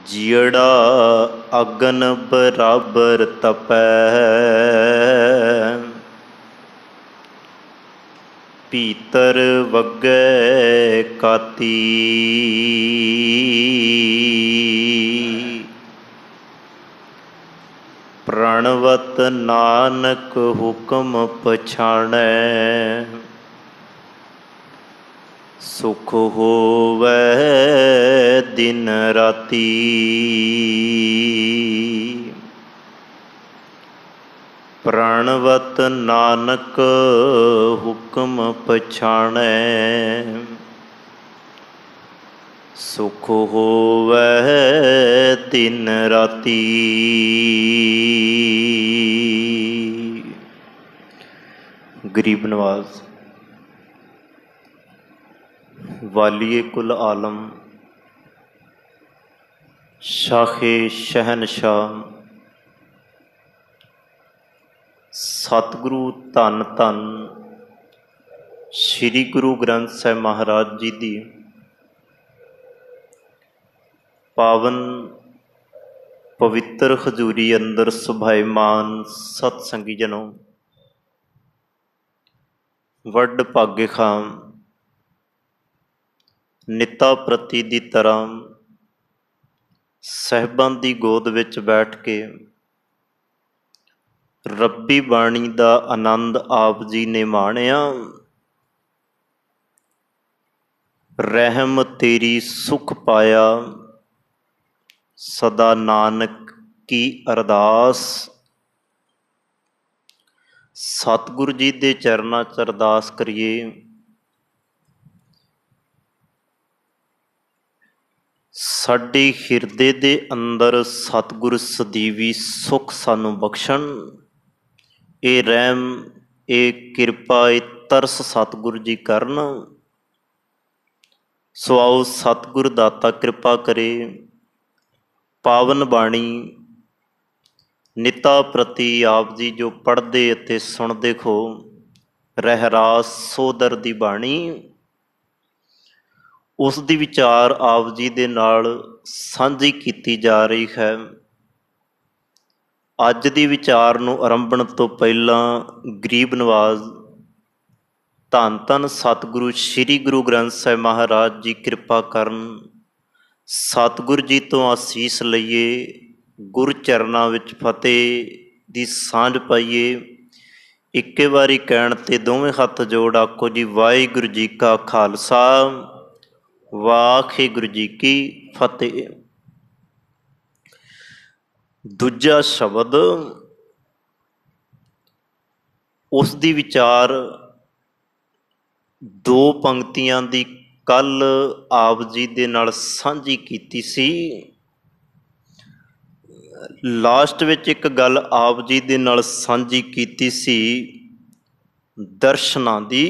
जियड़ा अगन बराबर तपै, भीतर वगै काती। प्रणवत नानक हुक्म पछाणै, सुख होवै दिन राती। प्रणवत नानक हुक्म पछाणै, सुख होवै दिन राती। गरीब नवाज। वालिए कुल आलम, शाखे शहनशाह, सतगुरु धन धन श्री गुरु ग्रंथ साहिब महाराज जी दी पावन पवित्र हजूरी अंदर सुभाईमान सतसंगी जनों, वड भागे खां निता प्रति दी तरह साहिबां दी गोद विच बैठ के रब्बी बाणी दा आनंद आप जी ने माणिया। रहम तेरी सुख पाया, सदा नानक की अरदास। सतगुरु जी दे चरनां च अरदास करिए, साडे हिरदे दे अंदर सतगुरु सदीवी सुख सानू बख्शण। ये रहम, ये किरपा, ये तरस सतगुरु जी करन। सो आओ सतगुरु दाता कृपा करे, पावन बाणी निता प्रति आप जी जो पढ़ते अते सुनते खो, रहरास सोदर दी बाणी उस दी विचार आप जी दे नाल सांझी कीती जा रही है। अज दी विचार नूं आरंभण तो पहलां गरीब नवाज धन धन सतगुरु श्री गुरु ग्रंथ साहिब महाराज जी कृपा करन। सतगुरु जी तो आसीस लईए, गुरु चरनां विच फतेह दी सांझ पाईए। इक्के वारी कहण ते दोवें हत्थ जोड़ आखो जी वाहिगुरू जी का खालसा, वाहिगुरू जी की फतेह। दूजा शब्द उस दी विचार दो पंक्तियां दी कल आप जी दे नाल सांझी कीती सी। लास्ट विच एक गल आप जी दे नाल सांझी कीती सी दर्शनां दी।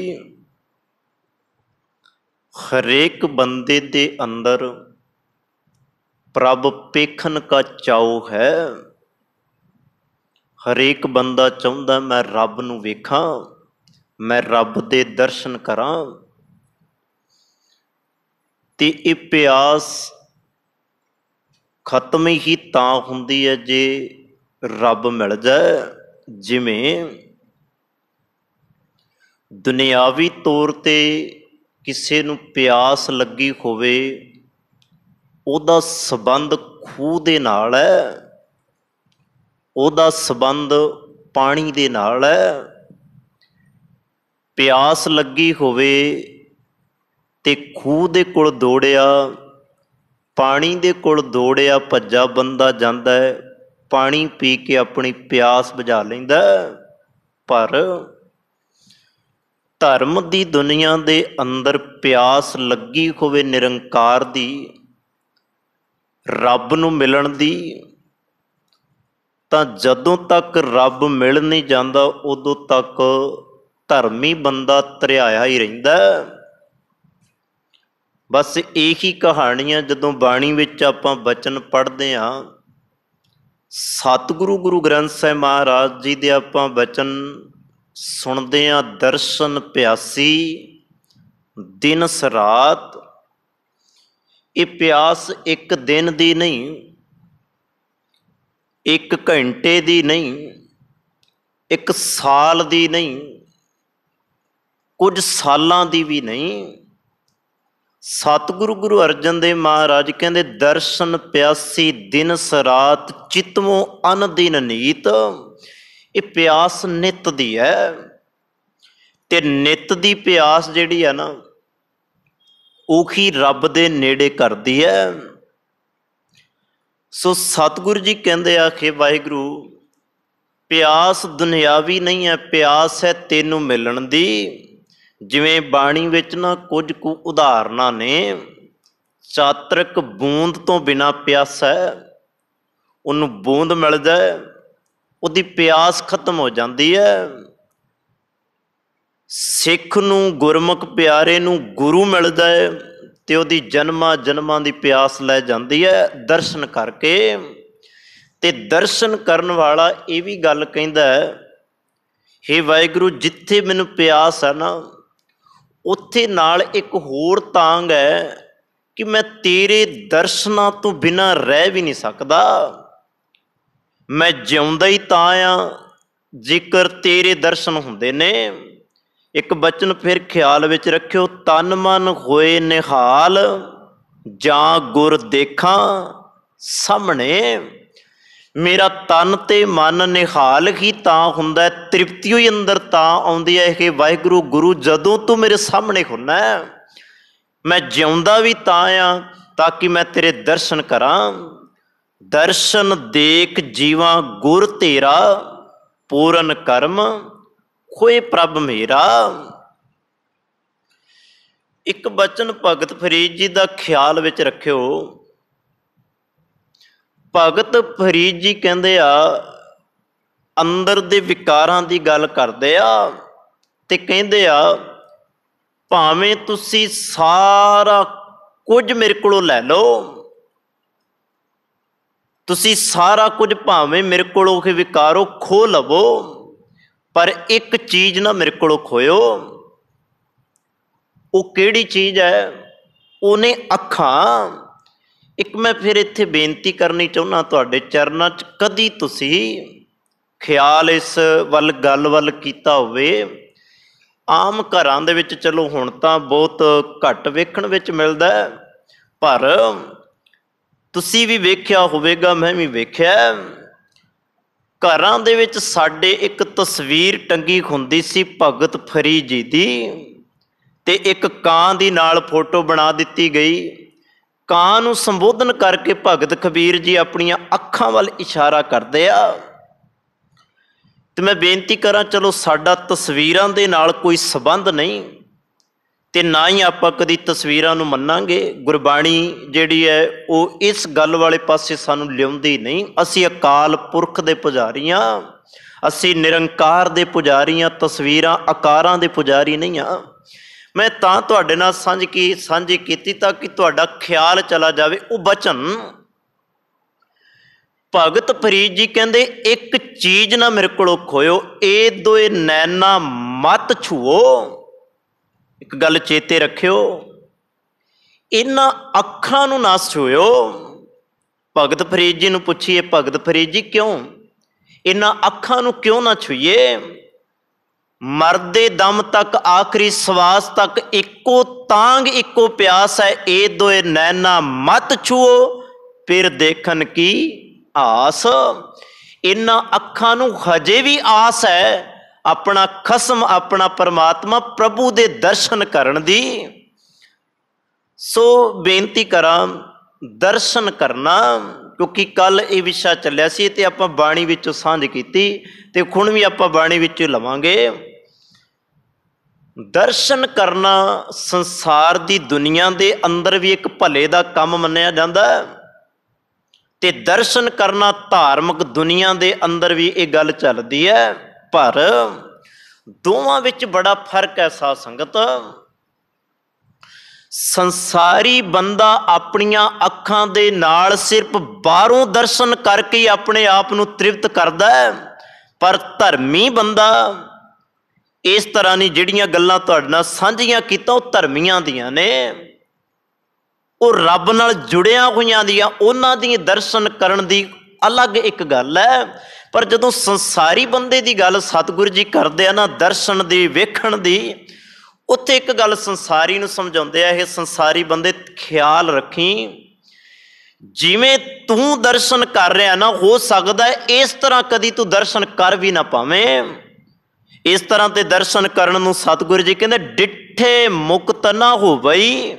हरेक बंदे दे अंदर प्रभ पेखन का चाओ है। हरेक बंदा चाहुंदा मैं रब नूं वेखां, मैं रब दे दर्शन करां। ते ये प्यास खत्म ही तां हुंदी है जे रब मिल जाए। जिवें दुनियावी तौर ते किसी नूं प्यास लगी होवे, उहदा संबंध खूह दे नाल है, उहदा संबंध पानी दे नाल है। प्यास लगी होवे ते खूह दे कोल दौड़िया, पानी दे कोल दौड़िया भज्जा बंदा जांदा है, पानी पी के अपनी प्यास बुझा लैंदा है। पर धर्म दी दुनिया दे अंदर प्यास लगी होवे निरंकार दी, रब नूं मिलण दी, तां जदों तक रब मिल नहीं जांदा उदों तक धर्मी बंदा धरियाया ही रहिंदा। बस यही कहानियां जदों बाणी विच आपां बचन पढ़दे हां, सतगुरु गुरु ग्रंथ साहिब महाराज जी दे आपां बचन सुनदे हां, दर्शन प्यासी दिन सरात। ये प्यास एक दिन दी नहीं, एक घंटे दी नहीं, एक साल दी नहीं, कुछ सालां दी भी नहीं। सतगुरु गुरु अर्जन देव महाराज कहते दर्शन प्यासी दिनस रात चितवों अन दिन नीत। ये प्यास नित दी है ते नित दी प्यास जिहड़ी है ना उही रब दे नेड़े करदी है। सो सतगुरु जी कहते आखे वाहिगुरु प्यास दुनियावी नहीं है, प्यास है तेनू मिलन दी। जिवें बाणी विच ना कुछ कु उदाहरणां ने, चातरक बूंद तो बिना प्यासा है, उन्नू बूंद मिल जाए उहदी प्यास खत्म हो जाती है। सिख नू गुरमुख प्यारे नू गुरु मिल जाए तो उहदी जन्मां जन्मां दी प्यास लै जाती है दर्शन करके। ते दर्शन करन वाला ये भी गल कहंदा है, हे वाहिगुरु जिथे मैनू प्यास है ना उत्थे नाल एक होर तांग है कि मैं तेरे दर्शनां तो बिना रह भी नहीं सकदा। मैं जिउंदा ही तां आ जेकर तेरे दर्शन हुंदे ने। एक बचन फिर ख्याल विच रखियो, तन मन होए निहाल जां गुर देखा सामने। मेरा तन ते मन निहाल ही तां हुंदा है, तृप्ति ही अंदर तां आउंदी है कि वाहिगुरु गुरु जदों तू मेरे सामने हुंदा है। मैं जिउंदा भी तां आ ताकि मैं तेरे दर्शन करां। दर्शन देख जीवा गुर तेरा पूरन कर्म खोए प्रभ मेरा। एक बचन भगत फरीद जी का ख्याल विच रखियो। भगत फरीद जी कहते आ अंदर दे विकारां दी गल करदे आ ते कहंदे आ भावें तुसी सारा कुछ मेरे कोलों लै लो, तुसी सारा कुछ भावें मेरे कोलों विकारो खो लवो, पर एक चीज़ ना मेरे कोलों खोयो। वो किहड़ी चीज़ है? उहने अखां। एक मैं फिर इत्थे बेनती करनी चाहुंदा तुहाडे चरनां च, कदी तुसी ख्याल इस वल गल वल कीता होवे। आम घरां दे विच चलो हुण तां बहुत घट वेखण विच मिलदा है, पर तुसी भी वेख्या होवेगा, मैं भी वेख्या। घरां दे विच साडे एक तस्वीर टंगी हुंदी सी भगत फरीद जी दी, ते एक कां दी नाल फोटो बना दित्ती गई। कां नूं संबोधन करके भगत कबीर जी अपनियां अखां वल इशारा करदे आ। ते मैं बेनती करां, चलो साडा तस्वीरां दे नाल कोई संबंध नहीं ते ना ही आपां कदी तस्वीरां नूं मन्नांगे। गुरबाणी जिहड़ी है वो इस गल वाले पासे सानूं लिआउंदी नहीं। असीं अकाल पुरख दे पुजारी हां, असीं निरंकार दे पुजारी हां, तस्वीरां आकारां दे पुजारी नहीं हां। मैं तां तुहाडे नाल साझी कीती ताकि तुहाडा ख्याल चला जावे। वो बचन भगत फरीद जी कहंदे एक चीज़ ना मेरे कोलों खोयो, ए दोए नैना मत छुओ। एक गल चेते रखियो, इन्हां अखां नूं ना छुओ। भगत फरीद जी नूं पुछिए, भगत फरीद जी क्यों इन्हां अखां नूं क्यों ना छुईए? मरदे दम तक आखिरी सवास तक इको तांग इको प्यास है, ए दोए नैना मत छुओ फिर देखन की आस। इन्हां अखां नूं हजे भी आस है अपना खसम अपना परमात्मा प्रभु दे दर्शन करन दी। सो बेनती करां दर्शन करना, क्योंकि कल ये विशा चलिया सी ते आपां बाणी विचों सांझ कीती ते हुण भी आपां बाणी विचों लवांगे। दर्शन करना संसार दी दुनिया दे अंदर भी एक भले दा काम मन्निया जांदा है, ते दर्शन करना धार्मिक दुनिया दे अंदर भी ये गल चलदी है। पर दोवां विच बड़ा फर्क है साध संगत। संसारी बंदा अपनियां अखां दे नाल सिर्फ बाहरों दर्शन करके ही अपने आप नूं तृप्त करदा है, पर धर्मी बंदा इस तरह नहीं। जिहड़ियां गल्लां तुहाडे नाल सांझियां कीतां वो धर्मियां दियां ने। ਉਹ ਰੱਬ ਨਾਲ ਜੁੜਿਆ ਹੋਈਆਂ ਦੀਆਂ ਉਹਨਾਂ ਦੀ ਦਰਸ਼ਨ ਕਰਨ ਦੀ ਅਲੱਗ ਇੱਕ ਗੱਲ ਹੈ। ਪਰ ਜਦੋਂ ਸੰਸਾਰੀ ਬੰਦੇ ਦੀ ਗੱਲ ਸਤਿਗੁਰੂ ਜੀ ਕਰਦੇ ਆ ਨਾ, ਦਰਸ਼ਨ ਦੀ, ਵੇਖਣ ਦੀ, ਉੱਥੇ ਇੱਕ ਗੱਲ ਸੰਸਾਰੀ ਨੂੰ ਸਮਝਾਉਂਦੇ ਆ, ਇਹ ਸੰਸਾਰੀ ਬੰਦੇ ਖਿਆਲ ਰੱਖੀ, ਜਿਵੇਂ ਤੂੰ ਦਰਸ਼ਨ ਕਰ ਰਿਹਾ ਨਾ, ਹੋ ਸਕਦਾ ਇਸ ਤਰ੍ਹਾਂ ਕਦੀ ਤੂੰ ਦਰਸ਼ਨ ਕਰ ਵੀ ਨਾ ਪਾਵੇਂ। ਇਸ ਤਰ੍ਹਾਂ ਤੇ ਦਰਸ਼ਨ ਕਰਨ ਨੂੰ ਸਤਿਗੁਰੂ ਜੀ ਕਹਿੰਦੇ ਡਿੱਠੇ ਮੁਕਤ ਨਾ ਹੋਵਈ।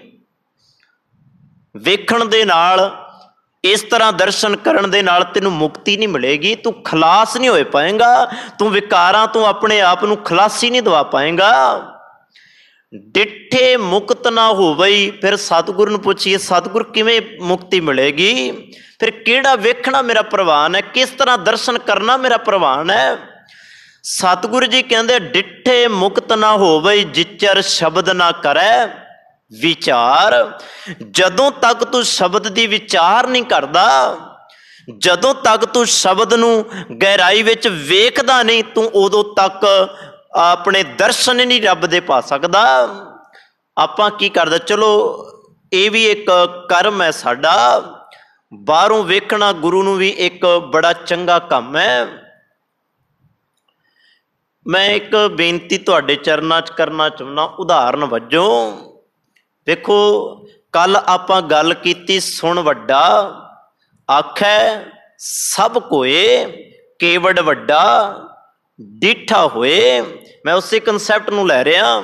ਵੇਖਣ ਦੇ ਨਾਲ, ਇਸ ਤਰ੍ਹਾਂ ਦਰਸ਼ਨ ਕਰਨ ਦੇ ਨਾਲ ਤੈਨੂੰ ਮੁਕਤੀ ਨਹੀਂ ਮਿਲੇਗੀ, ਤੂੰ ਖਲਾਸ ਨਹੀਂ ਹੋਏ ਪਾਏਗਾ, ਤੂੰ ਵਿਕਾਰਾਂ ਤੋਂ ਆਪਣੇ ਆਪ ਨੂੰ ਖਲਾਸੀ ਨਹੀਂ ਦਵਾ ਪਾਏਗਾ। ਡਿੱਠੇ ਮੁਕਤ ਨਾ ਹੋਵਈ। ਫਿਰ ਸਤਿਗੁਰੂ ਨੂੰ ਪੁੱਛੀਏ, ਸਤਿਗੁਰ ਕਿਵੇਂ ਮੁਕਤੀ ਮਿਲੇਗੀ? ਫਿਰ ਕਿਹੜਾ ਵੇਖਣਾ ਮੇਰਾ ਪ੍ਰਵਾਨ ਹੈ, ਕਿਸ ਤਰ੍ਹਾਂ ਦਰਸ਼ਨ ਕਰਨਾ ਮੇਰਾ ਪ੍ਰਵਾਨ ਹੈ? ਸਤਿਗੁਰੂ ਜੀ ਕਹਿੰਦੇ ਡਿੱਠੇ ਮੁਕਤ ਨਾ ਹੋਵਈ, ਜਿਚਰ ਸ਼ਬਦ ਨਾ ਕਰੈ ਵਿਚਾਰ। ਜਦੋਂ ਤੱਕ ਤੂੰ ਸ਼ਬਦ ਦੀ ਵਿਚਾਰ ਨਹੀਂ ਕਰਦਾ, ਜਦੋਂ ਤੱਕ ਤੂੰ ਸ਼ਬਦ ਨੂੰ ਗਹਿਰਾਈ ਵਿੱਚ ਵੇਖਦਾ ਨਹੀਂ, ਤੂੰ ਉਦੋਂ ਤੱਕ ਆਪਣੇ ਦਰਸ਼ਨ ਨਹੀਂ ਰੱਬ ਦੇ ਪਾ ਸਕਦਾ। ਆਪਾਂ ਕੀ ਕਰਦਾ, ਚਲੋ ਇਹ ਵੀ ਇੱਕ ਕਰਮ ਹੈ ਸਾਡਾ, ਬਾਹਰੋਂ ਵੇਖਣਾ ਗੁਰੂ ਨੂੰ ਵੀ ਇੱਕ ਬੜਾ ਚੰਗਾ ਕੰਮ ਹੈ। ਮੈਂ ਇੱਕ ਬੇਨਤੀ ਤੁਹਾਡੇ ਚਰਨਾਂ 'ਚ ਕਰਨਾ ਚਾਹੁੰਦਾ ਉਦਾਹਰਨ ਵਜੋਂ। ਵੇਖੋ, ਕੱਲ ਆਪਾਂ ਗੱਲ ਕੀਤੀ, ਸੁਣ ਵੱਡਾ ਆਖੈ ਸਭ ਕੋਏ, ਕੇਵੜ ਵੱਡਾ ਡਿੱਠਾ ਹੋਏ। ਮੈਂ ਉਸੇ ਕਨਸੈਪਟ ਨੂੰ ਲੈ ਰਿਹਾ।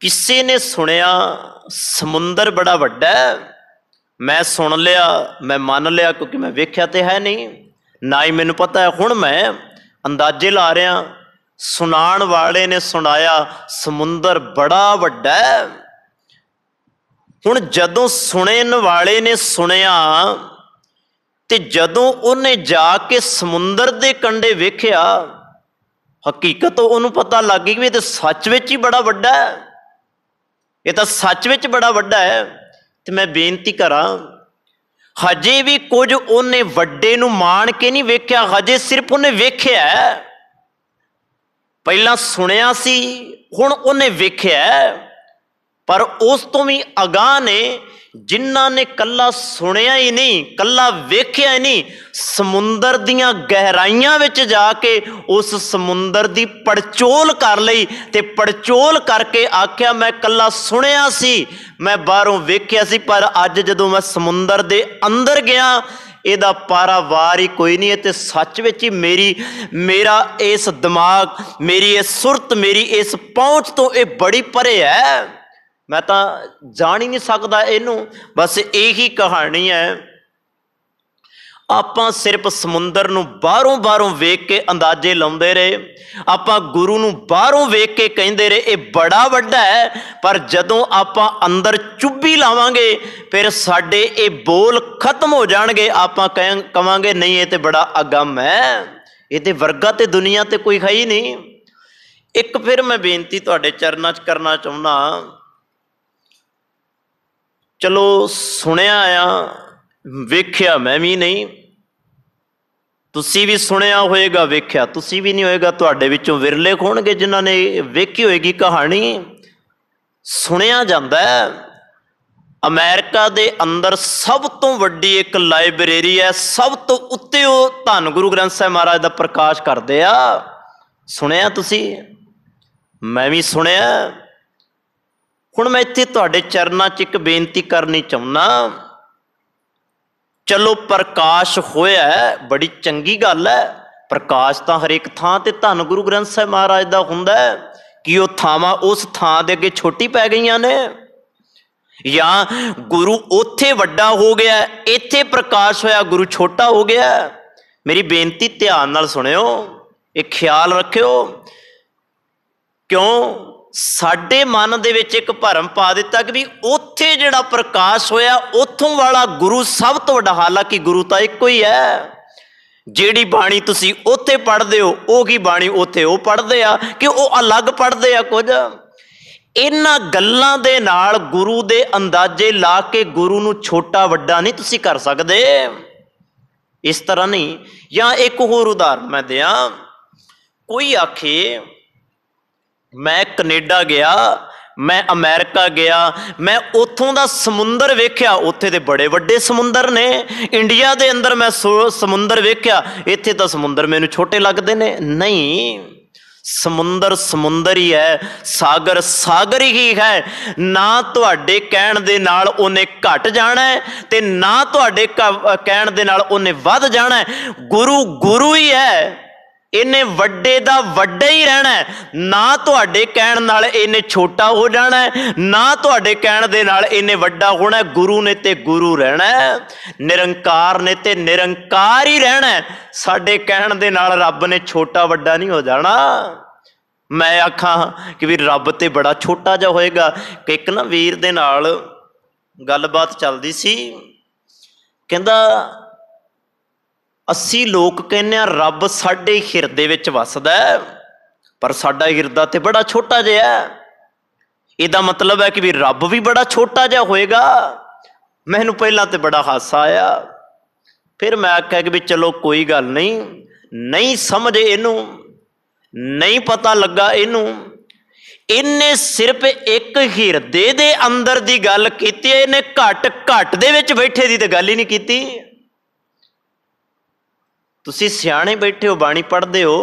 ਕਿਸੇ ਨੇ ਸੁਣਿਆ ਸਮੁੰਦਰ ਬੜਾ ਵੱਡਾ, ਮੈਂ ਸੁਣ ਲਿਆ, ਮੈਂ ਮੰਨ ਲਿਆ, ਕਿਉਂਕਿ ਮੈਂ ਵੇਖਿਆ ਤੇ ਹੈ ਨਹੀਂ, ਨਾ ਹੀ ਮੈਨੂੰ ਪਤਾ ਹੈ। ਹੁਣ ਮੈਂ ਅੰਦਾਜ਼ੇ ਲਾ ਰਿਹਾ, ਸੁਣਾਉਣ ਵਾਲੇ ਨੇ ਸੁਣਾਇਆ ਸਮੁੰਦਰ ਬੜਾ ਵੱਡਾ। ਹੁਣ ਜਦੋਂ ਸੁਣਨ ਵਾਲੇ ਨੇ ਸੁਣਿਆ ਤੇ ਜਦੋਂ ਉਹਨੇ ਜਾ ਕੇ ਸਮੁੰਦਰ ਦੇ ਕੰਢੇ ਵੇਖਿਆ, ਹਕੀਕਤ ਉਹਨੂੰ ਪਤਾ ਲੱਗ ਗਈ ਵੀ ਇਹ ਤਾਂ ਸੱਚ ਵਿੱਚ ਹੀ ਬੜਾ ਵੱਡਾ ਹੈ, ਇਹ ਤਾਂ ਸੱਚ ਵਿੱਚ ਬੜਾ ਵੱਡਾ ਹੈ। ਤੇ ਮੈਂ ਬੇਨਤੀ ਕਰਾਂ, ਹਜੇ ਵੀ ਕੁਝ ਉਹਨੇ ਵੱਡੇ ਨੂੰ ਮਾਣ ਕੇ ਨਹੀਂ ਵੇਖਿਆ, ਹਜੇ ਸਿਰਫ ਉਹਨੇ ਵੇਖਿਆ। ਪਹਿਲਾਂ ਸੁਣਿਆ ਸੀ, ਹੁਣ ਉਹਨੇ ਵੇਖਿਆ। ਪਰ ਉਸ ਤੋਂ ਵੀ ਅਗਾਂਹ ਨੇ ਜਿਨ੍ਹਾਂ ਨੇ ਕੱਲਾ ਸੁਣਿਆ ਹੀ ਨਹੀਂ, ਕੱਲਾ ਵੇਖਿਆ ਹੀ ਨਹੀਂ, ਸਮੁੰਦਰ ਦੀਆਂ ਗਹਿਰਾਈਆਂ ਵਿੱਚ ਜਾ ਕੇ ਉਸ ਸਮੁੰਦਰ ਦੀ ਪੜਚੋਲ ਕਰ ਲਈ ਤੇ ਪੜਚੋਲ ਕਰਕੇ ਆਖਿਆ ਮੈਂ ਕੱਲਾ ਸੁਣਿਆ ਸੀ, ਮੈਂ ਬਾਹਰੋਂ ਵੇਖਿਆ ਸੀ, ਪਰ ਅੱਜ ਜਦੋਂ ਮੈਂ ਸਮੁੰਦਰ ਦੇ ਅੰਦਰ ਗਿਆ, ਇਹਦਾ ਪਾਰਾਵਾਰ ਹੀ ਕੋਈ ਨਹੀਂ। ਤੇ ਸੱਚ ਵਿੱਚ ਹੀ ਮੇਰਾ ਇਸ ਦਿਮਾਗ, ਮੇਰੀ ਇਹ ਸੁਰਤ, ਮੇਰੀ ਇਸ ਪਹੁੰਚ ਤੋਂ ਇਹ ਬੜੀ ਪਰੇ ਹੈ, ਮੈਂ ਤਾਂ ਜਾਣ ਹੀ ਨਹੀਂ ਸਕਦਾ ਇਹਨੂੰ। ਬਸ ਇਹੀ ਕਹਾਣੀ ਹੈ। ਆਪਾਂ ਸਿਰਫ ਸਮੁੰਦਰ ਨੂੰ ਬਾਹਰੋਂ ਵੇਖ ਕੇ ਅੰਦਾਜ਼ੇ ਲਾਉਂਦੇ ਰਹੇ, ਆਪਾਂ ਗੁਰੂ ਨੂੰ ਬਾਹਰੋਂ ਵੇਖ ਕੇ ਕਹਿੰਦੇ ਰਹੇ ਇਹ ਬੜਾ ਵੱਡਾ ਹੈ, ਪਰ ਜਦੋਂ ਆਪਾਂ ਅੰਦਰ ਚੁੱਭੀ ਲਾਵਾਂਗੇ ਫਿਰ ਸਾਡੇ ਇਹ ਬੋਲ ਖਤਮ ਹੋ ਜਾਣਗੇ। ਆਪਾਂ ਕਵਾਂਗੇ ਨਹੀਂ, ਇਹ ਤੇ ਬੜਾ ਅਗੰਮ ਹੈ, ਇਹਦੇ ਵਰਗਾ ਤੇ ਦੁਨੀਆ ਤੇ ਕੋਈ ਹੈ ਹੀ ਨਹੀਂ। ਇੱਕ ਫਿਰ ਮੈਂ ਬੇਨਤੀ ਤੁਹਾਡੇ ਚਰਨਾਂ 'ਚ ਕਰਨਾ ਚਾਹੁੰਦਾ। ਚਲੋ ਸੁਣਿਆ ਆ, ਵੇਖਿਆ ਮੈਂ ਵੀ ਨਹੀਂ, ਤੁਸੀਂ ਵੀ ਸੁਣਿਆ ਹੋਏਗਾ, ਵੇਖਿਆ ਤੁਸੀਂ ਵੀ ਨਹੀਂ ਹੋਏਗਾ। ਤੁਹਾਡੇ ਵਿੱਚੋਂ ਵਿਰਲੇ ਹੋਣਗੇ ਜਿਨ੍ਹਾਂ ਨੇ ਵੇਖੀ ਹੋਏਗੀ ਕਹਾਣੀ। ਸੁਣਿਆ ਜਾਂਦਾ ਹੈ ਅਮਰੀਕਾ ਦੇ ਅੰਦਰ ਸਭ ਤੋਂ ਵੱਡੀ ਇੱਕ ਲਾਇਬ੍ਰੇਰੀ ਹੈ, ਸਭ ਤੋਂ ਉੱਤੇ ਉਹ ਧੰਨ ਗੁਰੂ ਗ੍ਰੰਥ ਸਾਹਿਬ ਮਹਾਰਾਜ ਦਾ ਪ੍ਰਕਾਸ਼ ਕਰਦੇ ਆ। ਸੁਣਿਆ ਤੁਸੀਂ? ਮੈਂ ਵੀ ਸੁਣਿਆ। ਹੁਣ ਮੈਂ ਇੱਥੇ ਤੁਹਾਡੇ ਚਰਨਾਂ 'ਚ ਇੱਕ ਬੇਨਤੀ ਕਰਨੀ ਚਾਹੁੰਦਾ। ਚਲੋ ਪ੍ਰਕਾਸ਼ ਹੋਇਆ, ਬੜੀ ਚੰਗੀ ਗੱਲ ਹੈ, ਪ੍ਰਕਾਸ਼ ਤਾਂ ਹਰੇਕ ਥਾਂ ਤੇ ਧੰਨ ਗੁਰੂ ਗ੍ਰੰਥ ਸਾਹਿਬ ਮਹਾਰਾਜ ਦਾ ਹੁੰਦਾ ਹੈ। ਕਿ ਉਹ ਥਾਵਾਂ ਉਸ ਥਾਂ ਦੇ ਅੱਗੇ ਛੋਟੀ ਪੈ ਗਈਆਂ ਨੇ, ਜਾਂ ਗੁਰੂ ਉੱਥੇ ਵੱਡਾ ਹੋ ਗਿਆ, ਇੱਥੇ ਪ੍ਰਕਾਸ਼ ਹੋਇਆ ਗੁਰੂ ਛੋਟਾ ਹੋ ਗਿਆ? ਮੇਰੀ ਬੇਨਤੀ ਧਿਆਨ ਨਾਲ ਸੁਣਿਓ, ਇਹ ਖਿਆਲ ਰੱਖਿਓ। ਕਿਉਂ? ਸਾਡੇ ਮਨ ਦੇ ਵਿੱਚ ਇੱਕ ਭਰਮ ਪਾ ਦਿੱਤਾ ਕਿ ਵੀ ਉੱਥੇ ਜਿਹੜਾ ਪ੍ਰਕਾਸ਼ ਹੋਇਆ ਉੱਥੋਂ ਵਾਲਾ ਗੁਰੂ ਸਭ ਤੋਂ ਵੱਡਾ। ਹਾਲਾਂਕਿ ਗੁਰੂ ਤਾਂ ਇੱਕੋ ਹੀ ਹੈ। ਜਿਹੜੀ ਬਾਣੀ ਤੁਸੀਂ ਉੱਥੇ ਪੜ੍ਹਦੇ ਹੋ, ਉਹ ਕੀ ਬਾਣੀ ਉੱਥੇ ਉਹ ਪੜ੍ਹਦੇ ਆ, ਕਿ ਉਹ ਅਲੱਗ ਪੜ੍ਹਦੇ ਆ ਕੁਝ? ਇਹਨਾਂ ਗੱਲਾਂ ਦੇ ਨਾਲ ਗੁਰੂ ਦੇ ਅੰਦਾਜ਼ੇ ਲਾ ਕੇ ਗੁਰੂ ਨੂੰ ਛੋਟਾ ਵੱਡਾ ਨਹੀਂ ਤੁਸੀਂ ਕਰ ਸਕਦੇ, ਇਸ ਤਰ੍ਹਾਂ ਨਹੀਂ। ਜਾਂ ਇੱਕ ਹੋਰ ਉਦਾਹਰਨ ਮੈਂ ਦਿਆਂ। ਕੋਈ ਆਖੇ ਮੈਂ ਕੈਨੇਡਾ ਗਿਆ, मैं अमेरिका गया, मैं उत्थों दा समुंदर वेख्या, उत्थे दे बड़े वड्डे समुंदर ने। इंडिया दे अंदर मैं समुंदर वेख्या, इत्थे तां समुंदर मैनूं छोटे लगदे ने। नहीं, समुंदर समुंदर ही है, सागर सागर ही है। ना तुहाडे कहण दे नाल उहने घट जाना है ते ना तुहाडे कहण दे नाल उहने वध जाना है। गुरु गुरु ही है, इन्हें वड्डे दा वड्डा ही रहना है। ना तुहाडे कहण नाल इन्हें छोटा हो जाना है, ना तुहाडे कहण दे नाल इन्हें वड्डा होना है। गुरु ने ते गुरु रहना है, निरंकार ने ते निरंकार ही रहना है। साडे कहण दे नाल रब ने छोटा वड्डा नहीं हो जाना। मैं आखां कि भी रब ते बड़ा छोटा जा होएगा। कि एक ना वीर दे नाल गलबात चलदी सी, कहंदा असी लोग कहने रब साडे हिरदे विच वसदा है, पर साडा हिरदा ते बड़ा छोटा जिहा है। इहदा मतलब है कि भी रब भी बड़ा छोटा जिहा होएगा। मैनूं पहलां ते बड़ा हासा आया, फिर मैं आख्या कि भी चलो कोई गल नहीं, नहीं समझ इनू, नहीं पता लगा इनू। इन्हें सिर्फ एक हिरदे दे अंदर दी गल कीती, इन्हें घट घट दे विच बैठे दी ते गल ही नहीं कीती। तुसी सियाणे बैठे हो, बाणी पढ़ते हो,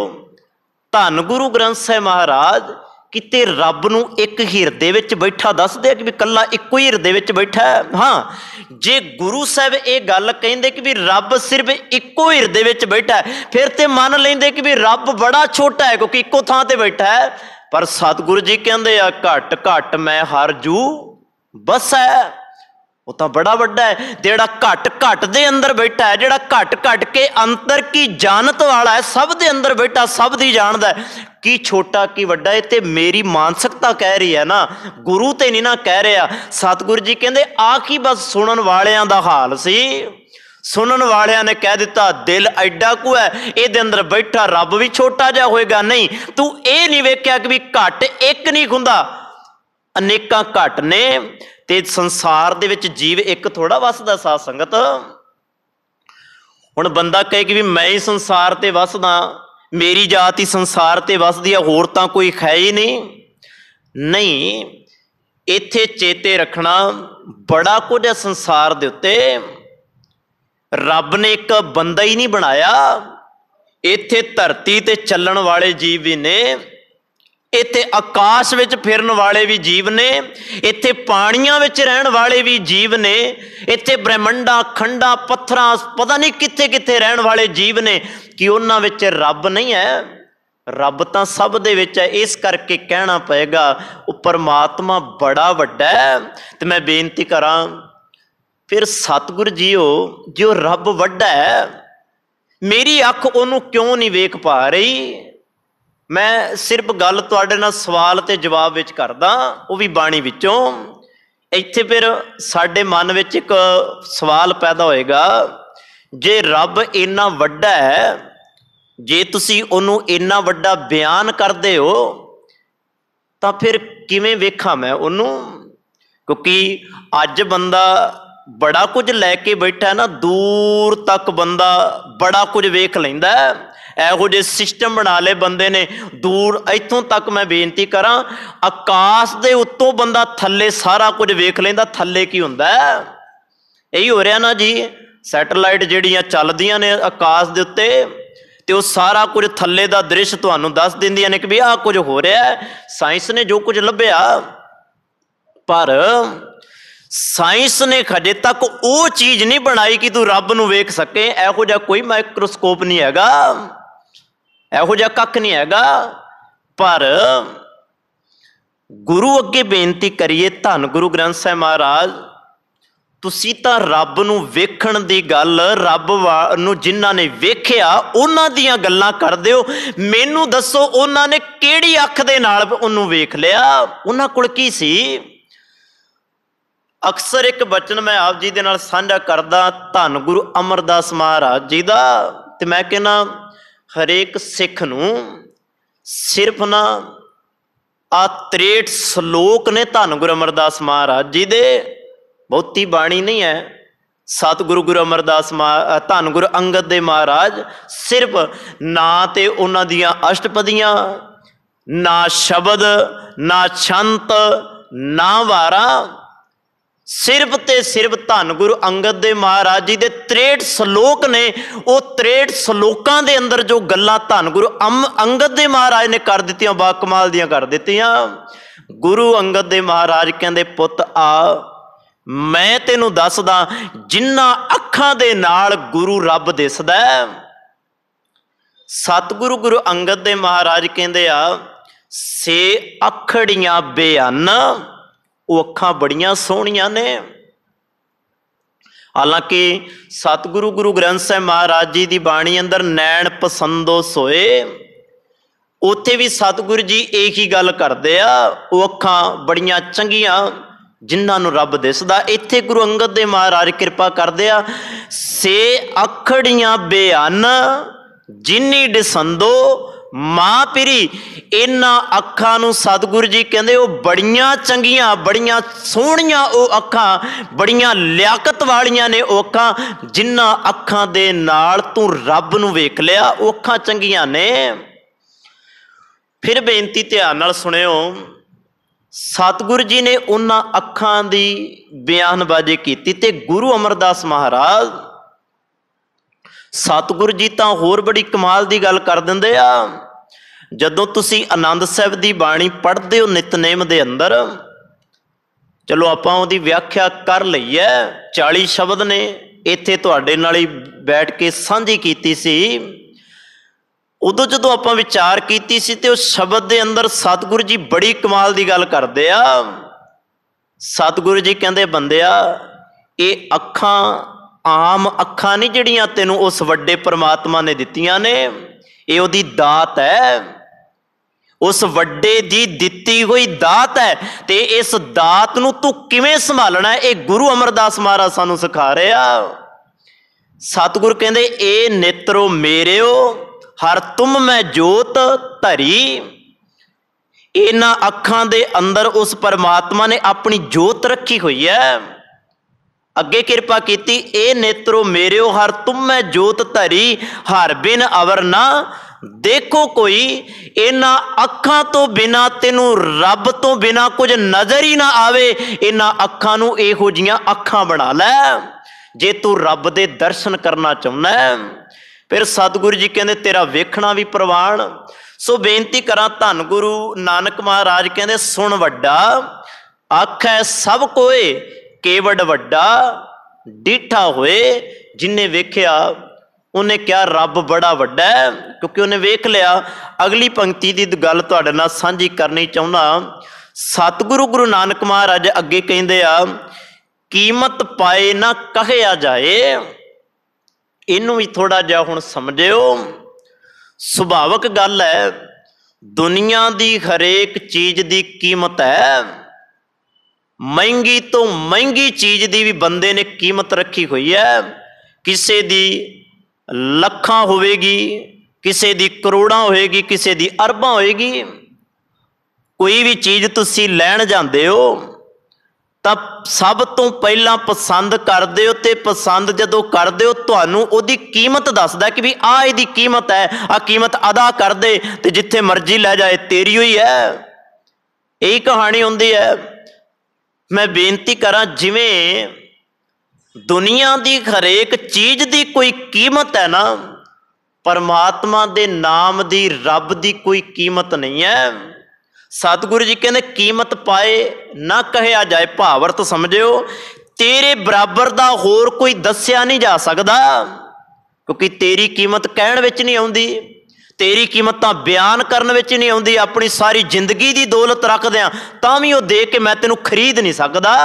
धन गुरु ग्रंथ साहिब महाराज किते रब नूं एक हिरदे विच बैठा दस दे कि भी कल्ला इक्को ही हिरदे विच बैठा है। हाँ, जे गुरु साहब ये गल कहिंदे कि भी रब सिर्फ इक्को हिरदे विच बैठा है, फिर ते मान लैंदे कि भी रब बड़ा छोटा है क्योंकि इक्को थां ते बैठा है। पर सतगुरु जी कहंदे आ घट घट मैं हर जू बस है। वो तो बड़ा वड्डा है, जेड़ा घट घट दे अंदर बैठा है, जेड़ा घट घट के अंतर की जानत वाला है, सब दे अंदर बैठा सब दी जानदा है। की छोटा की वड्डा है, ते मेरी मानसिकता कह रही है ना, गुरु ते नहीं ना कह रहा। सतगुरु जी कहंदे आ की बस सुनन वालियां दा हाल सी। सुनन वालियां ने कह दिता दिल एडा कु है, इहदे अंदर बैठा रब भी छोटा जिहा होएगा। नहीं, तू ये नहीं वेख्या कि भी घट एक नहीं हुंदा, अनेकां घट ने ते संसार दे विच जीव एक थोड़ा वसदा। साध संगत हुण बंदा कहे कि भी मैं ही संसार ते वसदा, मेरी जात ही संसार ते वसदी है, होर तां कोई है ही नहीं। इत्थे चेते रखना बड़ा कुछ है संसार दे उत्ते। रब ने एक बंदा ही नहीं बनाया, इत्थे धरती ते चलण वाले जीव भी ने, इत्थे आकाश विच फिरन वाले भी जीव ने, इत्थे पानियां विच रहन वाले भी जीव ने, इत्थे ब्रह्मंडा खंडा पत्थरां पता नहीं कित्थे कित्थे रहन वाले जीव ने। कि उन्हां विच रब नहीं है? रब तां सब दे विच है। इस करके कहना पएगा वो परमात्मा बड़ा वड्डा है। ते मैं बेनती करां फिर सतगुरु जीओ, जो रब वड्डा है, मेरी अख उहनूं क्यों नहीं वेख पा रही? मैं सिर्फ गल तुहाडे नाल सवाल ते जवाब विच करदा, वो भी बाणी विचों। इत्थे फिर साडे मन विच एक सवाल पैदा होएगा, जे रब इन्ना वड्डा है, जे तुसी उहनूं इन्ना वड्डा बयान करदे हो, तां फिर किवें वेखां मैं उहनूं? क्योंकि अज बंदा बड़ा कुछ लैके बैठा है ना, दूर तक बंदा बड़ा कुछ वेख लैंदा है। ਇਹੋ ਜਿਹੇ सिस्टम बना ले बंदे ने दूर इत्थों तक। मैं बेनती करा, आकाश दे उत्तों बंदा थल्ले सारा कुछ वेख लेंदा, थल्ले की हुंदा है? यही हो रहा ना जी। सैटेलाइट जिहड़ियां चलदियां ने आकाश दे उत्ते, ते वो सारा कुछ थल्ले दा दृश्य तुहानूं दस दिंदियां ने कि भी आ कुछ हो रहा है। साइंस ने जो कुछ लभ्या, पर साइंस ने हजे तक वो चीज़ नहीं बनाई कि तू रब नूं वेख सके। इहो जिहा कोई माइक्रोस्कोप नहीं हैगा, इहो जिहा कख नहीं हैगा। पर गुरु अगे बेनती करिए, धन गुरु ग्रंथ साहिब महाराज, तुसी तां रब नूं वेखण दी गल, रब नूं जिन्हां ने वेखिया उन्हां दियां गल्लां करदे हो। मैनूं दसो उन्हां ने किहड़ी अख दे नाल उहनूं वेख लिया? उन्हां कोल की सी? अक्सर एक बचन मैं आप जी दे नाल साझा करदा, धन गुरु अमरदास महाराज जी दा। ते मैं कहना हरेक सिख नूं सिर्फ ना आ 63 सलोक ने धन गुरु अमरदास महाराज जी दे, बहुती बाणी नहीं है। सतगुरु गुरु अमरदास धन गुरु अंगद दे महाराज सिर्फ ना ते उन्हां दियां अष्टपदियां, ना शब्द, ना छंत, ना वारा। सिर्फ ते सिर्फ धन गुरु अंगद देव महाराज जी दे 63 सलोक ने। वो 63 सलोकां दे अंदर जो गल्लां धन गुरु अंगद देव महाराज ने कर दित्तियां, बाकमाल दियां कर दित्तियां। गुरु अंगद देव महाराज कहंदे पुੱਤ आ मैं तैनूं दसदा, जिन्हां अखां दे नाल गुरु रब दिसदा। सतगुरु गुरु अंगद देव महाराज कहंदे आ से अखड़ियां बेअन, वो अखां बड़ियां सोहणियां ने। हालांकि सतगुरु गुरु ग्रंथ साहिब महाराज जी की बाणी अंदर नैन पसंदो सोए, उत्थे भी सतगुरु जी एक ही गल करते आ, वो अखां बड़ियां चंगियां जिन्हां रब दिसदा। इत्थे गुरु अंगद देव महाराज कृपा करते आ, से अखड़ियां बेअन जिन्नी डिसंदो मां पिरी। इन्हां अखां नूं सतगुरु जी कहंदे वो बड़ियां चंगियां, बड़ियां सोहणियां वो अखां, बड़ियां लियाकत वालियां ने वो अखां, जिन्हां अखां दे नाल तूं रब नूं वेख लिया, वो अखां चंगियां ने। फिर बेनती ध्यान नाल सुणिओ, सतगुरु जी ने उन्हां अखां दी बयानबाजी कीती ते गुरु अमरदास महाराज सतगुरु जी तो होर बड़ी कमाल की गल कर देंदे आ। जदों तुसी आनंद साहिब की बाणी पढ़ते हो नितनेम के अंदर, चलो आपां उहदी व्याख्या कर लई है, 40 शब्द ने इत्थे तुहाडे नाल ही बैठ के साझी कीती सी। उदों जदों आपां विचार कीती सी ते उस शब्द के अंदर सतगुरु जी बड़ी कमाल की गल करदे आ। सतगुरु जी कहंदे बंदिया ये अखां आम अखां नहीं जिहड़ियां तैनूं उस वड्डे परमात्मा ने दित्तियां ने, ये उहदी दात है, उस वड्डे दी दित्ती हुई दात है। ते इस दात नूं तूं किवें संभालना है, ये गुरु अमरदास महाराज सानूं सिखा रहे आ। सतगुरु कहंदे ए नेत्रो मेरेओ हर तुम मैं जोत धरी। इन्हां अखां दे अंदर उस परमात्मा ने अपनी जोत रखी हुई है। अगे कृपा कीती, ए नेत्रो मेरेओ हर तुम मैं जोत धरी, हर बिन अवर ना देखो कोई। इन्हां अखां तो बिना तेनू रब तो बिना कुछ नजर ही ना आवे। इन्हां अखां नू इहो जिहियां अखां बना लै जे तू रब दे दर्शन करना चाहुंदा है। फिर सतगुरु जी कहंदे तेरा वेखना भी प्रवान। सो बेनती करा, धन गुरु नानक महाराज कहंदे सुन वड्डा आखै सब कोए, केवड़ वड्डा डिठा होए। जिन्हें वेख्या उन्हें क्या रब बड़ा वड्डा है, क्योंकि उन्हें वेख लिया। अगली पंक्ति की गल तुहाडे नाल सांझी करनी चाहुंदा। सतगुरु गुरु नानक महाराज अगे कहंदे आ, कीमत पाए ना कहिया जाए। इनू भी थोड़ा जिहा हुण समझिओ। सुभाविक गल है, दुनिया की हरेक चीज़ की कीमत है। महंगी तो महंगी चीज़ की भी बंदे ने कीमत रखी हुई है। किसी दी लखां होवेगी, किसी दी करोड़ां होएगी, किसी दी अरबां होएगी। कोई भी चीज़ तुसी लैण जांदे हो तां सब तो पहला पसंद करदे हो, ते पसंद जदों करदे हो तुहानूं उहदी कीमत दसदा कि भी आ इहदी कीमत है, आ कीमत अदा कर दे ते जिथे मर्जी लै जाए तेरी ही है। यही कहानी हुंदी है। मैं बेनती करा, जिवें दुनिया की हरेक चीज़ की कोई कीमत है ना, परमात्मा दे नाम दी रब दी कोई कीमत नहीं है। सतगुरु जी कहते कीमत पाए ना कहिया जाए, भावर्थ समझिओ तेरे बराबर दा होर कोई दस्या नहीं जा सकता, क्योंकि तेरी कीमत कहण विच नहीं आउंदी, तेरी कीमत तां बयान करन विच नहीं आउंदी। अपनी सारी जिंदगी की दौलत रखदिआं तां भी वो दे के मैं तैनूं खरीद नहीं सकदा।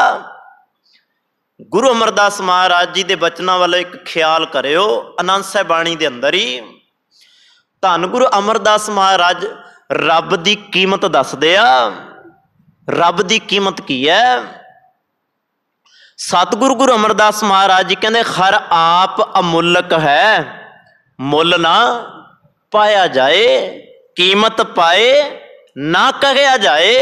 गुरु अमरदास महाराज जी के बचनों वाल एक ख्याल करिओ। आनंद साहिब बाणी के अंदर ही धन गुरु अमरदास महाराज रब की कीमत दसदे आ। रब की कीमत की है? सतगुरु गुरु अमरदास महाराज जी कहते हर आप अमुल्लक है, मुल ना पाया जाए, कीमत पाए ना कहिया जाए।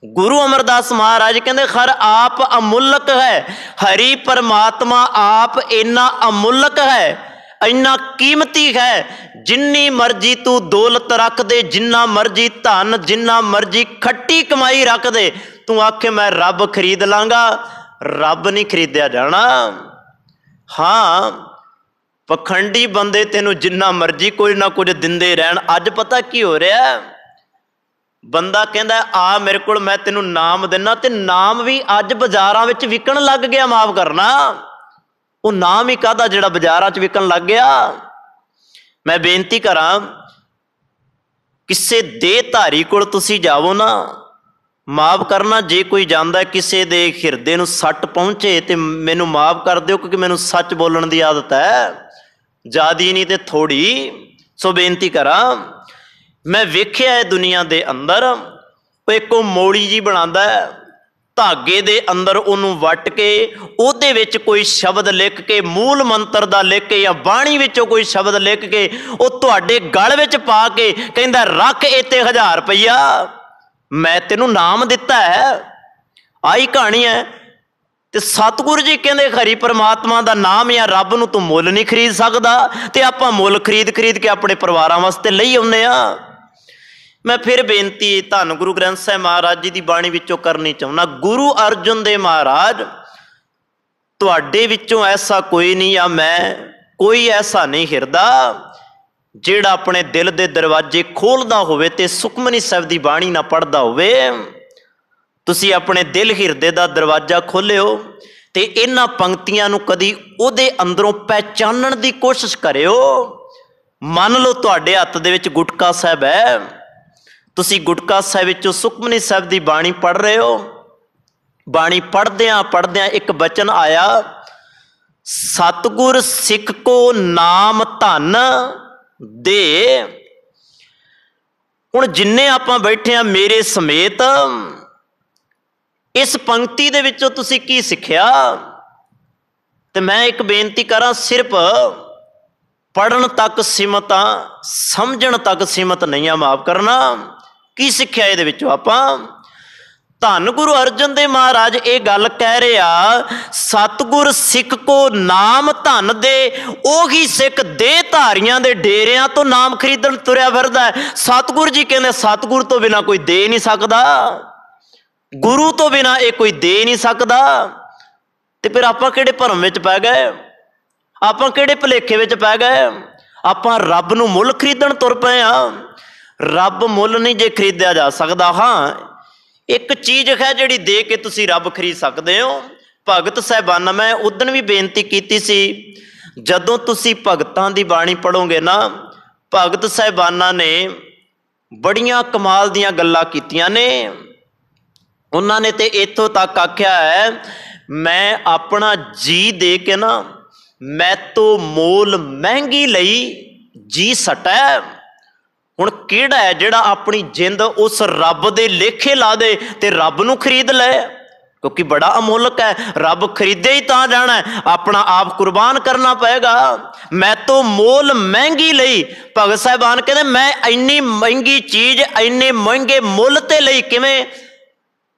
गुरु अमरदास महाराज कहते हर आप अमुल्लक है। हरि परमात्मा आप इन्ना अमुल्लक है, इन्ना कीमती है। जिन्नी मर्जी तू दौलत रख दे, जिन्ना मर्जी धन, जिन्ना मर्जी खट्टी कमाई रख दे, तू आखे मैं रब खरीद लांगा, रब नहीं खरीदिया जाना। हाँ, पखंडी बंदे तेनों जिन्ना मर्जी कोई ना कुछ दिंदे रहन। अज पता की हो रहा है, बंदा कहता आ मेरे को, मैं तेनों नाम देना, ते नाम भी अज बाजारां विच विकण लग गया। माफ करना, वो नाम ही काहदा जिहड़ा बाजारां च विकण लग गया। मैं बेनती करा, किसी देहधारी कोल तुसी जावो ना, माफ करना जे कोई जांदा किसी दे हिरदे नूं सट पहुंचे तो मैनू माफ कर दिओ, क्योंकि मैनू सच बोलण दी आदत है, ज़्यादा नहीं तो थोड़ी। सो बेनती करा, मैं वेख्या है दुनिया दे अंदर एक मोड़ी जी बनांदा है, धागे दे अंदर उन्होंने वट के उहदे विच कोई शब्द लिख के, मूल मंत्र दा लिख के या बाणी विचों कोई शब्द लिख के वो तुहाडे गल विच पा के कहंदा रख इत्ते 1000 रुपया, मैं तेनू नाम दिता है। आई कहानी है। ते सतगुरु जी कहंदे खरी परमात्मा दा नाम या रब नूं तूं मुल नहीं खरीद सकदा, ते आपां मुल खरीद खरीद के अपने परिवारां वास्ते लई आउंदे आ। मैं फिर बेनती धन गुरु ग्रंथ साहिब महाराज जी की बाणी विचों करनी चाहुंदा, गुरु अर्जन देव महाराज तुहाडे विचों ऐसा कोई नहीं, या मैं कोई ऐसा नहीं हिरदा जिहड़ा अपने दिल दे दरवाजे खोलदा होवे ते सुखमनी साहिब दी बाणी ना पढ़दा होवे। तुसी अपने दिल हिरदे दा दरवाजा खोलिओ ते इन्हां पंक्तियां नूं कदी उहदे अंदरों पहचानण दी कोशिश करिओ। मान लो तुहाडे हत्थ दे विच गुटका साहिब है, तुसी गुटका साहिब विचों सुखमनी साहिब दी बाणी पढ़ रहे हो, बाणी पढ़दियां पढ़दियां एक बचन आया, सतगुर सिख को नाम धन दे। हुण जिन्ने आपां बैठे आ मेरे समेत, इस पंक्ति दे विचों तुसी की सिक्ख्या? ते मैं एक बेनती करा, सिर्फ पढ़न तक सीमित आ, समझण तक सीमित नहीं आ। माफ करना, की सिक्ख्या इहदे विचों आपां? धन गुरु अर्जन देव महाराज ये गल कह रहे आ, सतगुर सिख को नाम धन दे। ओही सिख देहधारियां दे डेरियां तो नाम खरीदण तुरया फिरदा है। सतगुर जी कहंदे सतगुर तो बिना कोई दे नहीं सकदा, गुरु तो बिना ये कोई दे नहीं सकदा। ते फिर आपां किहड़े भरम विच पै गए, आपां किहड़े भुलेखे विच पै गए? आपां रब नूं मुल खरीदण तुर पए आ। रब मुल नहीं जे खरीदिया जा सकदा। हाँ, एक चीज़ है जिहड़ी दे के तुसी रब खरीद सकते हो। भगत साहिबाना, मैं उदन भी बेनती कीती सी, जदों तुसी भगतां दी बाणी पढ़ोगे ना, भगत साहिबाना ने बड़ियां कमाल दीयां गल्लां कीतियां ने। उन्होंने तो इत्थों तक आख्या है, मैं अपना जी दे के ना, मैं तो मोल महंगी लई जी सटै। हुण किहड़ा है जिहड़ा अपनी जिंद उस रब दे लेखे ला दे ते रब नूं खरीद ले? क्योंकि बड़ा अमोलक है, रब खरीदे ही तां जाना है, अपना आप कुर्बान करना पएगा। मैं तो मोल महंगी लई, भगत साहिबान कहते मैं इन्नी महंगी चीज़ इन्ने महंगे मुल ते लई, किवें?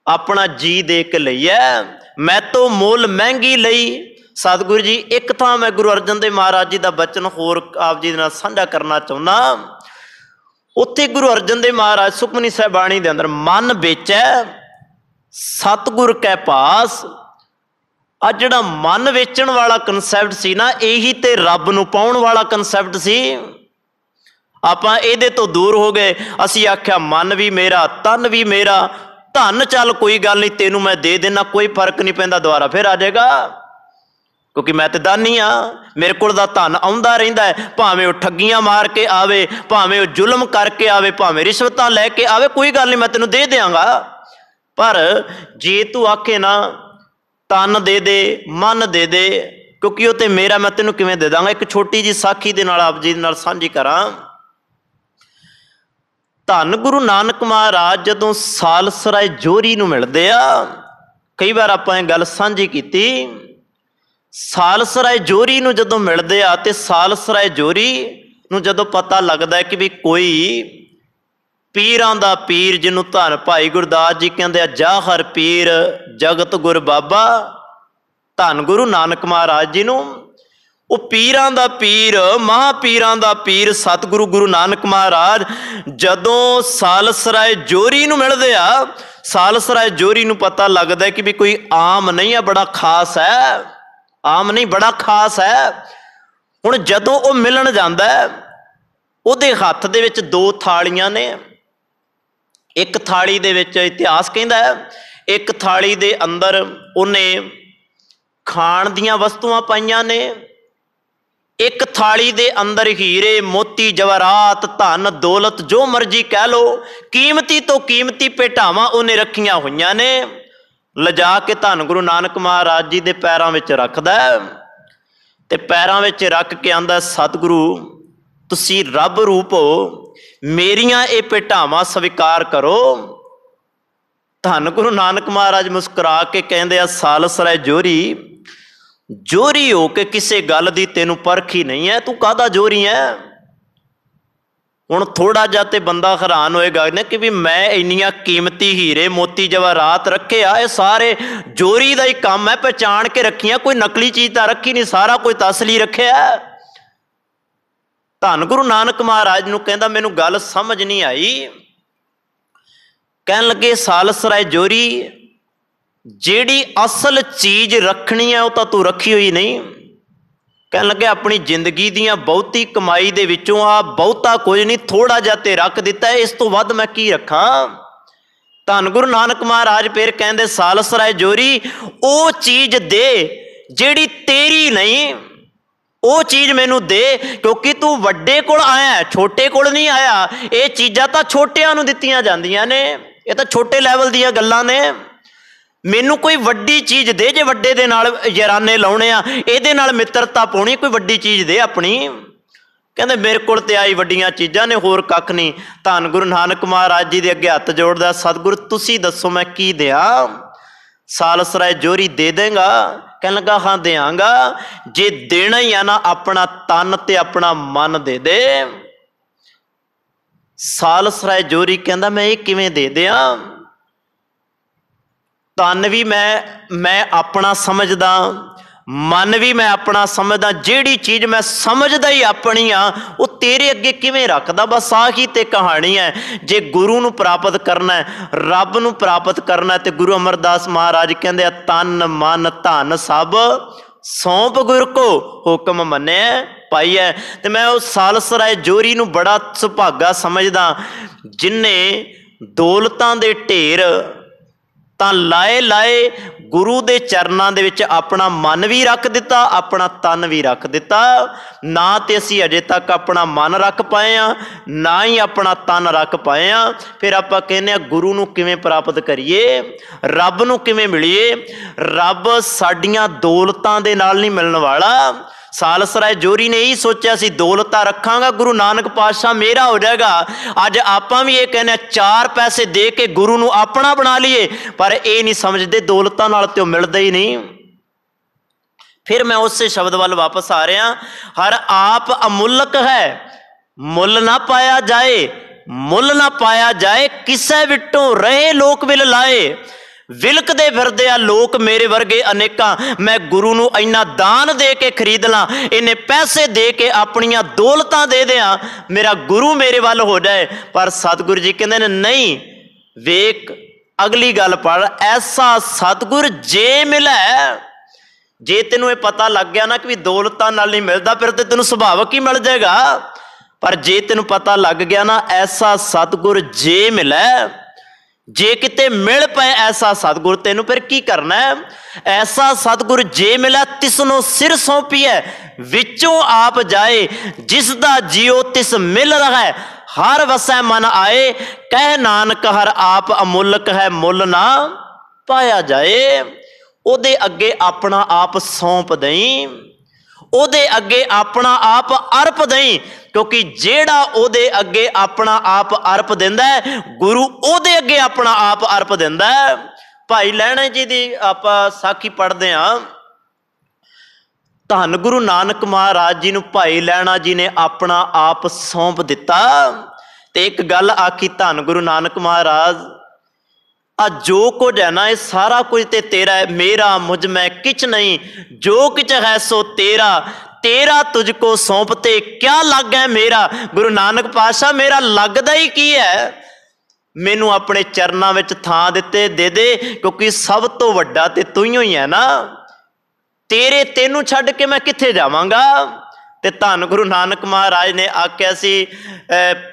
अपना जी दे के लई है। मैं तो मोल महंगी लई। सतगुरु जी एक थां मैं गुरु अर्जन देव महाराज जी का बचन होर आप जी नाल साझा करना चाहुंदा। उत्थे गुरु अर्जन देव महाराज सुखमनी साहिब बाणी दे अंदर मन बेचै सतगुर कै पास। आ जिहड़ा मन वेचण वाला कंसैप्ट सी ना, यही ते रब नूं पाउण वाला कंसैप्ट सी। आपां इहदे तो दूर हो गए। असीं आख्या मन भी मेरा, तन भी मेरा, धन चल कोई गल नहीं तेनू मैं दे देना, कोई फर्क नहीं पैंदा, दोबारा फिर आ जाएगा, क्योंकि मैं तो दानी हाँ, मेरे को धन आउंदा रहिंदा है। भावें वो ठगियां मार के आवे, भावें वो जुल्म करके आवे, भावें रिश्वतां लैके आवे, कोई गल नहीं मैं तेनू दे देंगा। पर जे तू आखे ना तन दे दे, मन दे दे, क्योंकि वो तो मेरा, मैं तेनू किवें दे दांगा। एक छोटी जी साखी दे नाल आप जी नाल साझी करा। धन गुरु नानक महाराज जदों सालसराय जोरी नूं मिलदे आ, कई बार आपां इह गल साझी कीती, सालसराय जोरी नूं जदों मिलदे आ ते सालसराय जोरी नूं जदों पता लगदा है कि भी कोई पीरां दा पीर, जिन्हों धन भाई गुरदास जी कहंदे आ, जाहर पीर जगत गुर बाबा, धन गुरु नानक महाराज जी नूं वो पीरां दा पीर, महापीरां दा पीर सतगुरु गुरु नानक महाराज जदों सालसराय जोरी नूं मिलदे आ, सालसराय जोरी नूं पता लगदा है कि भी कोई आम नहीं है, बड़ा खास है, आम नहीं बड़ा खास है। हुण जदों वो मिलन जांदा है, ਉਹਦੇ हत्थ दे विच 2 थालियां ने। एक थाली दे विच इतिहास कहंदा है, एक थाली दे अंदर ਉਹਨੇ खाण दीयां वस्तुआं पाईयां ने, एक थाली दे अंदर हीरे मोती जवाहरात धन दौलत जो मर्जी कह लो, कीमती तो कीमती भेटावां ਉਹਨੇ रखियां होईयां ने। लिजा के धन गुरु नानक महाराज जी दे पैरां विच रखदा ते पैरां विच रख के आंदा, सतगुरु तुसी रब रूप हो, मेरियां ये भेटावां स्वीकार करो। धन गुरु नानक महाराज मुस्कुरा के कहंदे आ, सालसराय जोरी, जोरी हो के किसी गल दी तैनूं परख ही नहीं है, तू काहदा जोरी है। हुण थोड़ा जिहा ते बंदा हैरान होएगा ना कि भी मैं इन्नियां कीमती हीरे मोती जवाहरात रखे आ, ये सारे जोरी दा ही काम है, पहचान के रखियां, कोई नकली चीज़ तां रखी नहीं, सारा कोई तां असली रखिया। धन गुरु नानक महाराज नूं कहंदा, मैनूं गल समझ नहीं आई। कहन लगे, सालसराय जोरी, जिहड़ी असल चीज़ रखनी है वो तां तू रखी हुई नहीं। कहन लगे, अपनी जिंदगी दियां बहुती कमाई दे विचों आ बहुता कुछ नहीं, थोड़ा जिहा ते रख दिता है, इस तो वध मैं की रखां। धन गुरु नानक महाराज फिर कहंदे, सालसराय जोरी, वो चीज़ दे जिहड़ी तेरी नहीं, वो चीज़ मैनू दे, क्योंकि तू वड्डे कोल आया, छोटे कोल नहीं आया। ये चीज़ां तां छोटियां नूं दित्तियां जांदियां ने, ये तां छोटे लैवल दीयां गल्लां ने। मैनू कोई वड्डी चीज़ दे, जे वड्डे दे नाल याराने लाउणे आ, इहदे नाल मित्रता पाउणी, कोई वड्डी चीज़ दे अपनी। कहंदे मेरे कोल ते आई वड्डियां चीज़ां ने, होर कख नहीं। धन गुरु नानक महाराज जी दे अगे हत्थ जोड़दा, सतगुरु तुसी दसो मैं की देआं। सालसराय जोरी, दे देंगा? कहन लगा, हाँ देंगा, जे देना ही है ना अपना तन ते अपना मन दे दे। सालसराय जोरी कहंदा, मैं ये किवें दे दियां? तन भी मैं अपना समझदा, मन भी मैं अपना समझदा, जिहड़ी चीज़ मैं समझदा ही अपनी आ, वो तेरे अगे किवें रखदा। बस आही ते कहानी है। जे गुरु नूं प्राप्त करना है, रब नूं प्राप्त करना है, तो गुरु अमरदास महाराज कहंदे, तन मन धन सब सौंप गुर को, हुक्म मन्ने पाई है। तो मैं उस सालसराय जोरी नूं बड़ा सुभागा समझदा, जिन्ने दौलतां दे ढेर तां लाए लाए, गुरु दे चरनां दे विच अपना मन भी रख दिता, अपना तन भी रख दिता। ना तो असी अजे तक अपना मन रख पाए हैं, ना ही अपना तन रख पाए हैं। फिर आपां कहने गुरु नूं किवें प्राप्त करिए, रब नूं किवें मिलीए। रब साडियां दौलतां दे नाल नहीं मिलण वाला। सालसराय जोरी ने यही सोचा सी, दौलत रखांगा गुरु नानक पातशाह मेरा हो जाएगा। अज आपां भी ये कहने 4 पैसे दे के गुरु नूं अपना बना लीए, पर ये नहीं समझते दौलतां नाल तो मिलदा ही नहीं। फिर मैं उस शब्द वाल वापस आ रहा, हर आप अमुल्क है, मुल ना पाया जाए, मुल ना पाया जाए, किसे विटों रहे लोक विल लाए। विलकदे फिरदे आ लोक मेरे वर्गे अनेकां, मैं गुरु नूं इन्ना दान दे के खरीद ला, इन्ने पैसे दे के अपनियां दौलतां दे दियां, मेरा गुरु मेरे वाल हो जाए। पर सतगुरु जी कहंदे ने नहीं, वेख अगली गल पढ़, ऐसा सतगुर जे मिले। जे तेनों ये पता लग गया ना कि दौलतां नाल नहीं मिलता, फिर तो तेनों सुभावक ही मिल जाएगा। पर जे तेनों पता लग गया ना, ऐसा सतगुर जे मिले, जे किते मिल पाए ऐसा सतगुर, तेनों फिर की करना है। ऐसा सतगुर जे मिला, तिसनों सिर सौंपीए, विचों आप जाए, जिसदा जियो तिस मिल रहा है, हर वसै मन आए, कह नानक हर आप अमुल्क है, मुल ना पाया जाए। ओदे अगे अपना आप सौंप दई, ओदे अगे अपना आप अर्प दई, क्योंकि जेड़ा ओदे अगे अपना आप अर्प दिंदा है, गुरु ओदे अगे अपना आप अर्प दिंदा है। भाई लैणा जी दी आपां साखी पढ़दे हां, धन गुरु नानक महाराज जी नूं भाई लैणा जी ने अपना आप सौंप दिता। ते एक गल आखी धन गुरु नानक महाराज, आ जो कुछ है ना, ये सारा कुछ ते तेरा है, मेरा मुझ में किच नहीं, जो किच है सो तेरा, तेरा तुझको सौंपते क्या लग है मेरा। गुरु नानक पातशाह मेरा लगदा ही की है, मैनू अपने चरनां विच थां दिते दे दे, क्योंकि सब तो वड्डा ते तू ही है ना, तेनू छड्ड के मैं कित्थे जावांगा। ते धन गुरु नानक महाराज ने आख्या सी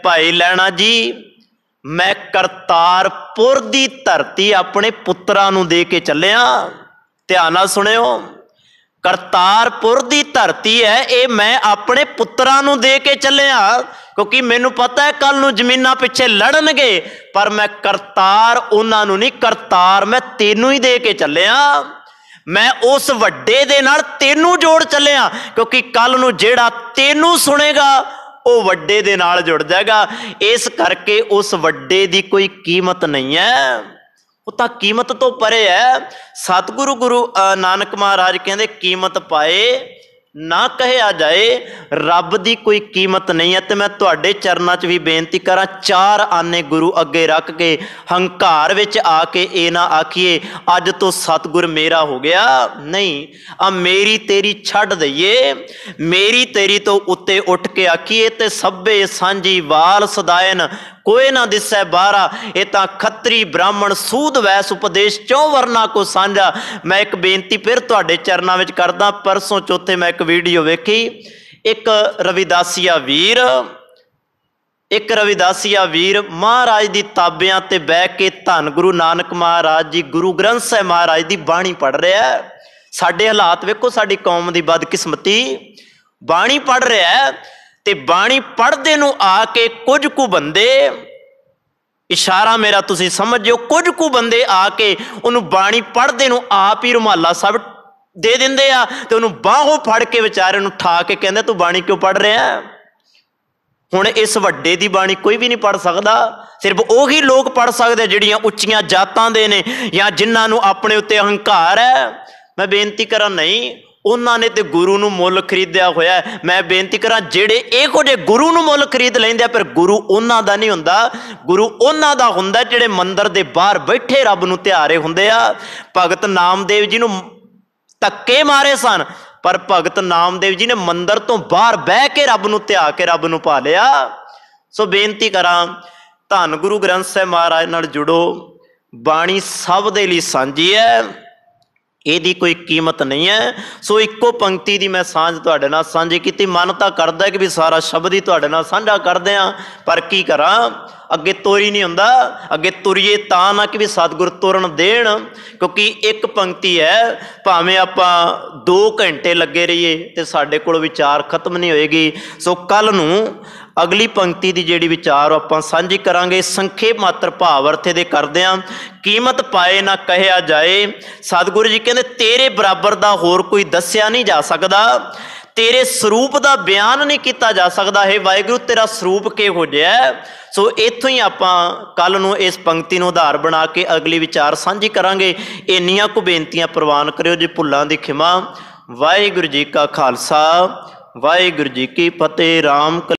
भाई लैणा जी, मैं करतारपुर दी धरती अपने पुत्रां नूं दे के चलिया। ध्यान नाल सुणिओ, करतारपुर दी धरती है ये मैं अपने पुत्रां नूं दे के चलिया, क्योंकि मैनू पता है कल नूं जमीनां पिछे लड़नगे, पर मैं करतार उन्हां नूं नहीं, करतार मैं तेनू ही दे के चलिया। मैं उस वड्डे दे नाल तेनू जोड़ चलिया, क्योंकि कल नूं जेड़ा तेनू सुनेगा वो वड्डे दे नाल जुड़ जाएगा। इस करके उस वड्डे दी कोई कीमत नहीं है, वो तो कीमत तो परे है। सतगुरु गुरु नानक महाराज कहते कीमत पाए ना कहा जाए, रब की कोई कीमत नहीं है। तो मैं तुहाडे चरनां च भी बेनती करा, चार आने गुरु अगे रख के हंकार विच आके ये ना आखिए अज तो सतगुर मेरा हो गया, नहीं, आ मेरी तेरी छड्ड दईए, मेरी तेरी तो उत्ते उठ के आखिए ते सभे सांझी वाल सदायन कोई ना दिसै बारा। ये तो खत्री ब्राह्मण सूद वैस उपदेश चौं वर्ना को सांझा। मैं एक बेनती फिर तुहाडे चरनां विच करदा, परसों चौथे मैं एक वीडियो वेखी, एक रविदासिया वीर महाराज की ताबियां ते बह के धन गुरु नानक महाराज जी गुरु ग्रंथ साहिब महाराज की बाणी पढ़ रहा है। साडे हालात वेखो, साडी कौम की बदकिस्मती, बाणी पढ़ रहा है ते बाणी पढ़दे नूं आके कुछ कु बंदे, इशारा मेरा तुसीं समझो, कुछ कु बंदे आके उन्होंने बाणी पढ़दे नूं आप ही रुमाला सब दे दिंदे आ ते उन्होंने बाहों फड़ के विचारे नूं ठा के कहंदे तू बाणी क्यों पढ़ रहा है। हुण इस वड्डे दी बाणी कोई भी नहीं पढ़ सकदा, सिर्फ उही लोग पढ़ सकदे जिहड़ियां उच्चियां जातां दे ने या जिन्हां नूं अपने उत्ते अहंकार है। मैं बेनती करा नहीं, उन्होंने तो गुरु नूं मुल खरीदिया होया है। मैं बेनती करा जेड़े इहो जे गुरु नूं मुल खरीद लैंदे, पर गुरु उन्हां दा नहीं हुंदा, गुरु उन्हां दा हुंदा जेड़े मंदिर दे बाहर बैठे रब नूं ध्यारे हुंदे आ। भगत नामदेव जी नूं धक्के मारे सन, पर भगत नामदेव जी ने मंदिर तो बाहर बह के रब नूं ध्या के रब नूं पा लिया। सो बेनती करा धन गुरु ग्रंथ साहिब महाराज नाल जुड़ो, बाणी सब दे लई सांझी है, ਇਹਦੀ कोई कीमत नहीं है। सो इक्को पंक्ति की मैं सांझ तुहाडे नाल सांझी कीती, मन तां करदा कि भी सारा शब्द ही तुहाडे नाल साझा करदे आ, पर की करा अगे तुरी नहीं हुंदा। अगे तुरीए तां ना कि भी सतगुर तुरन देण, क्योंकि एक पंक्ति है भावें आपां 2 घंटे लगे रहिए ते साडे कोल विचार खत्म नहीं होएगी। सो कल नूं अगली पंक्ति की जिहड़ी विचार आपां सांझी करांगे, संखेप मात्र भाव अर्थ दे करदे आ। कीमत पाए ना कहा जाए, सतगुरु जी कहते तेरे बराबर दा होर कोई दस्या नहीं जा सकदा, तेरे स्वरूप का बयान नहीं किया जा सकता। है वाहिगुरू तेरा स्वरूप किहो जिहा है। सो इत्थों ही आपां कल नूं इस पंक्ति नूं आधार बना के अगली विचार सांझी करांगे। इन्नियां को बेनतियां प्रवान करियो जी, भुल्लां दी खिमा। वाहिगुरू जी का खालसा, वाहिगुरू जी की फतेह। राम